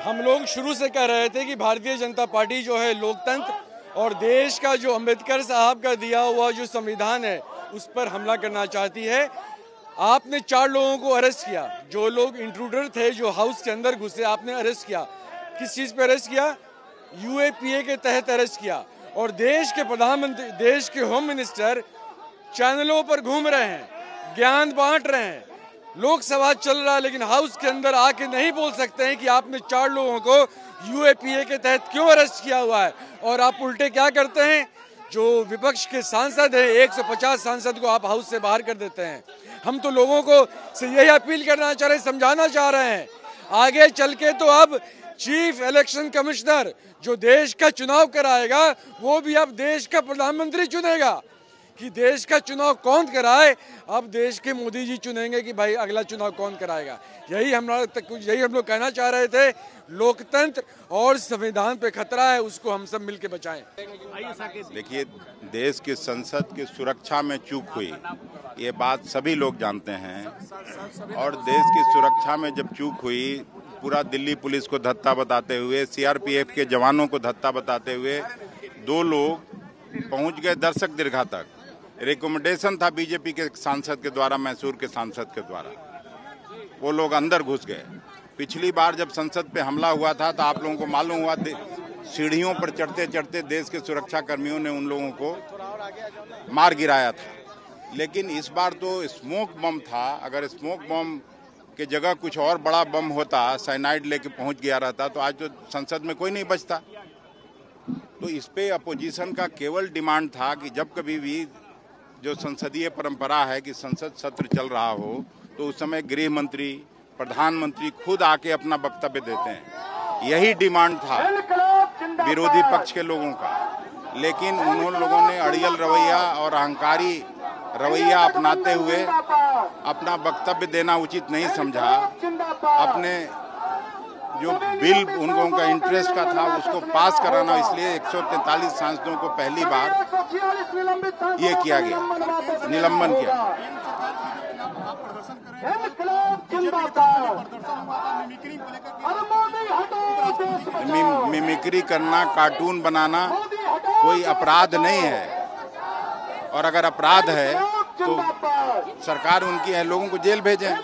हम लोग शुरू से कह रहे थे कि भारतीय जनता पार्टी जो है लोकतंत्र और देश का जो अम्बेडकर साहब का दिया हुआ जो संविधान है उस पर हमला करना चाहती है। आपने 4 लोगों को अरेस्ट किया, जो लोग इंट्रूडर थे, जो हाउस के अंदर घुसे, आपने अरेस्ट किया। किस चीज़ पे अरेस्ट किया? UAPA के तहत अरेस्ट किया। और देश के प्रधानमंत्री, देश के होम मिनिस्टर चैनलों पर घूम रहे हैं, ज्ञान बांट रहे हैं। लोकसभा चल रहा है लेकिन हाउस के अंदर आके नहीं बोल सकते हैं कि आपने 4 लोगों को UAPA के तहत क्यों अरेस्ट किया हुआ है। और आप उल्टे क्या करते हैं? जो विपक्ष के सांसद हैं, 150 सांसद को आप हाउस से बाहर कर देते हैं। हम तो लोगों को से यही अपील करना चाह रहे हैं, समझाना चाह रहे हैं। आगे चल के तो अब चीफ इलेक्शन कमिश्नर जो देश का चुनाव कराएगा वो भी अब देश का प्रधानमंत्री चुनेगा। कि देश का चुनाव कौन कराए, अब देश के मोदी जी चुनेंगे कि भाई अगला चुनाव कौन कराएगा। यही हम लोग कहना चाह रहे थे। लोकतंत्र और संविधान पे खतरा है, उसको हम सब मिलकर बचाएं। देखिए, देश की संसद की सुरक्षा में चूक हुई, ये बात सभी लोग जानते हैं। और देश की सुरक्षा में जब चूक हुई, पूरा दिल्ली पुलिस को धत्ता बताते हुए, CRPF के जवानों को धत्ता बताते हुए 2 लोग पहुंच गए दर्शक दीर्घा तक। रिकमेंडेशन था बीजेपी के सांसद के द्वारा, मैसूर के सांसद के द्वारा, वो लोग अंदर घुस गए। पिछली बार जब संसद पे हमला हुआ था तो आप लोगों को मालूम हुआ, सीढ़ियों पर चढ़ते चढ़ते देश के सुरक्षा कर्मियों ने उन लोगों को मार गिराया था। लेकिन इस बार तो स्मोक बम था। अगर स्मोक बम के जगह कुछ और बड़ा बम होता, साइनाइड लेके पहुंच गया रहता, तो आज तो संसद में कोई नहीं बचता। तो इस पे अपोजिशन का केवल डिमांड था कि जब कभी भी जो संसदीय परंपरा है कि संसद सत्र चल रहा हो तो उस समय गृह मंत्री, प्रधानमंत्री खुद आके अपना वक्तव्य देते हैं। यही डिमांड था विरोधी पक्ष के लोगों का। लेकिन उन लोगों ने अड़ियल रवैया और अहंकारी रवैया अपनाते हुए अपना वक्तव्य देना उचित नहीं समझा। अपने जो बिल उन लोगों का इंटरेस्ट का था उसको पास कराना, इसलिए 143 सांसदों को पहली बार ये किया गया, निलंबन किया। मिमिक्री करना, कार्टून बनाना कोई अपराध नहीं है। और अगर अपराध है तो सरकार उनकी है, लोगों को जेल भेजें।